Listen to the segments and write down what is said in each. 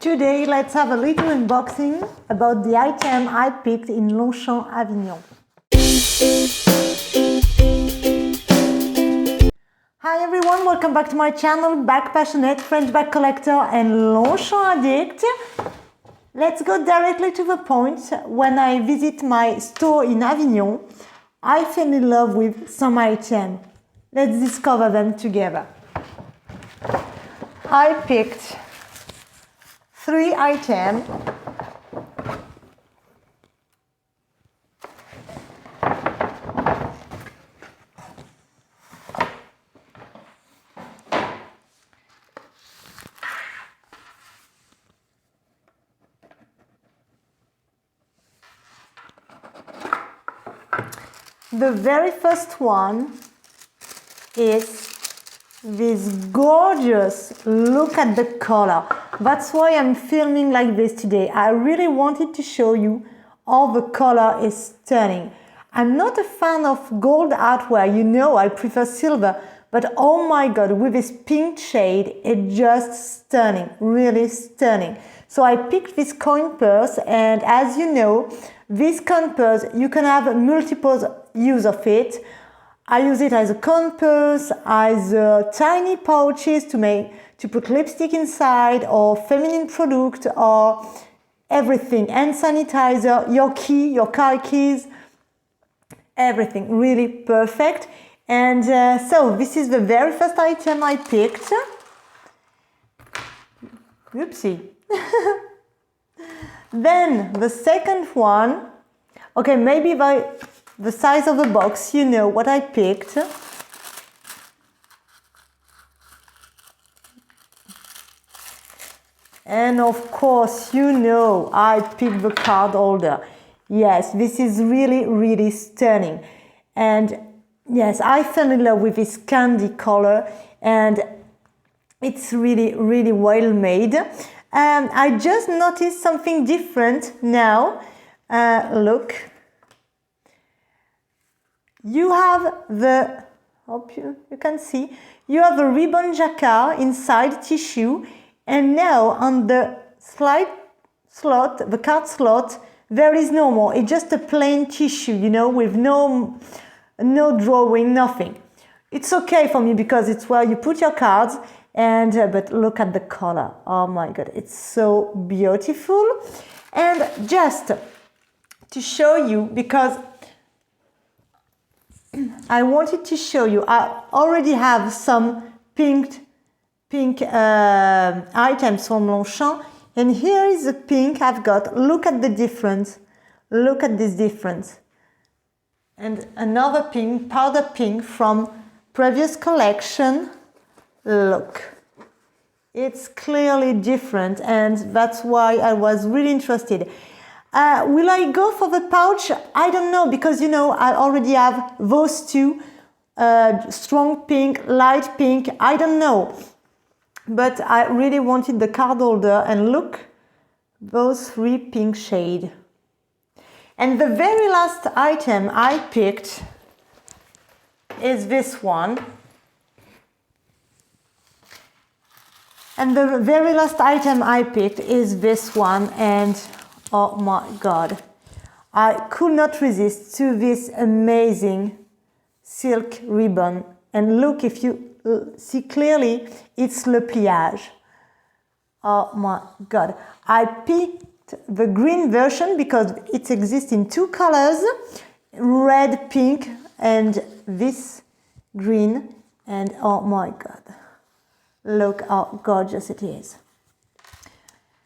today let's have a little unboxing about the item I picked in Longchamp Avignon. Hi everyone, welcome back to my channel, Bag Passionate, French bag collector and Longchamp addict. Let's go directly to the point. When I visit my store in Avignon, I fell in love with some items. Let's discover them together. I picked 3 items. The very first one is this gorgeous, look at the color. That's why I'm filming like this today. I really wanted to show you how the color is stunning. I'm not a fan of gold hardware, you know I prefer silver, but oh my god, with this pink shade, it's just stunning, really stunning. So I picked this coin purse, and as you know, this coin purse, you can have multiple use of it. I use it as a coin purse, as tiny pouches to put lipstick inside, or feminine product, or everything, hand sanitizer, your key, your car keys, everything, really perfect. And so this is the very first item I picked. Oopsie. Then the second one, okay, maybe by the size of the box, you know what I picked. And of course, you know I picked the card holder. Yes, this is really, really stunning. And yes, I fell in love with this candy color, and it's really, really well made. I just noticed something different now. Look. You have the, hope you can see, you have a ribbon jacquard inside tissue, and now on the slide slot, the card slot, there is no more. It's just a plain tissue, you know, with no drawing, nothing. It's okay for me because it's where you put your cards, and but look at the color. Oh my god, it's so beautiful. And just to show you, because I wanted to show you, I already have some pink items from Longchamp, and here is the pink I've got. Look at the difference. Look at this difference. And another pink, powder pink from previous collection. Look. It's clearly different, and that's why I was really interested. Will I go for the pouch? I don't know, because you know I already have those two, strong pink, light pink, I don't know. But I really wanted the card holder, and look, those 3 pink shades. And the very last item I picked is this one. And the very last item I picked is this one, and oh my god, I could not resist to this amazing silk ribbon. And look, if you see clearly, it's le pliage. Oh my god. I picked the green version because it exists in 2 colors, red, pink, and this green. And oh my god, look how gorgeous it is.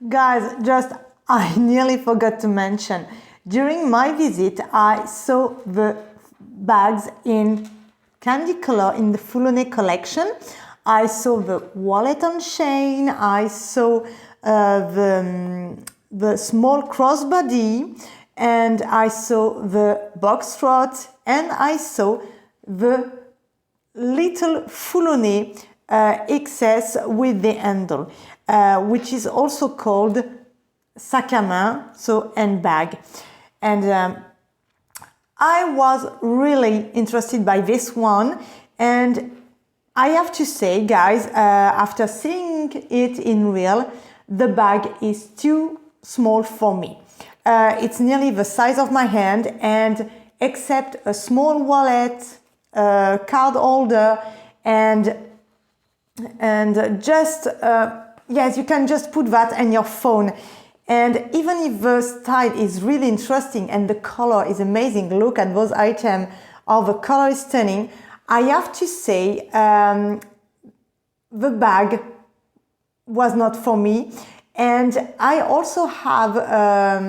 Guys, I nearly forgot to mention, during my visit, I saw the bags in candy color in the Foulonné collection. I saw the wallet on chain, I saw the small crossbody, and I saw the box trot, and I saw the little Foulonné XS with the handle, which is also called sac à main, so handbag. And I was really interested by this one, and I have to say, guys, after seeing it in real, the bag is too small for me. It's nearly the size of my hand, and except a small wallet, card holder, and just yes, you can just put that in your phone. And even if the style is really interesting and the color is amazing, look at those items, oh, the color is stunning, I have to say the bag was not for me. And I also have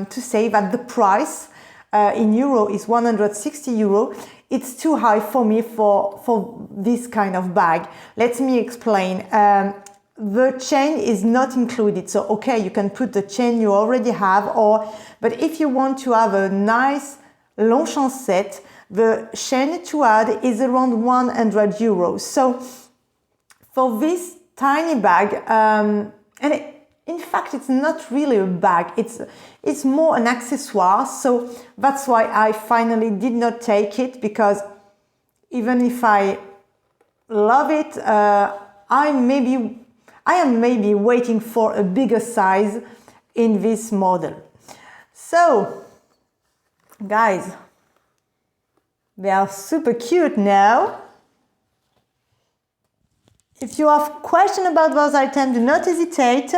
to say that the price in euro is 160 euro. It's too high for me for this kind of bag. Let me explain. The chain is not included, so okay, you can put the chain you already have, but if you want to have a nice Longchamp set, the chain to add is around 100 euros. So for this tiny bag, in fact, it's not really a bag, it's more an accessoire, so that's why I finally did not take it, because even if I love it, I am maybe waiting for a bigger size in this model. So, guys, they are super cute now. If you have questions about those items, do not hesitate.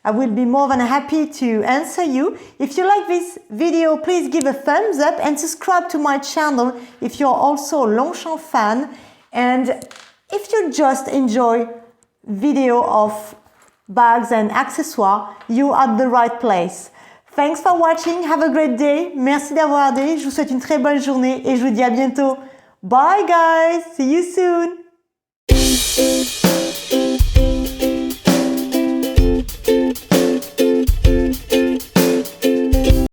I will be more than happy to answer you. If you like this video, please give a thumbs up and subscribe to my channel if you're also a Longchamp fan. And if you just enjoy video of bags and accessoires, you are at the right place. Thanks for watching. Have a great day. Merci d'avoir regardé. Je vous souhaite une très bonne journée et je vous dis à bientôt. Bye guys. See you soon.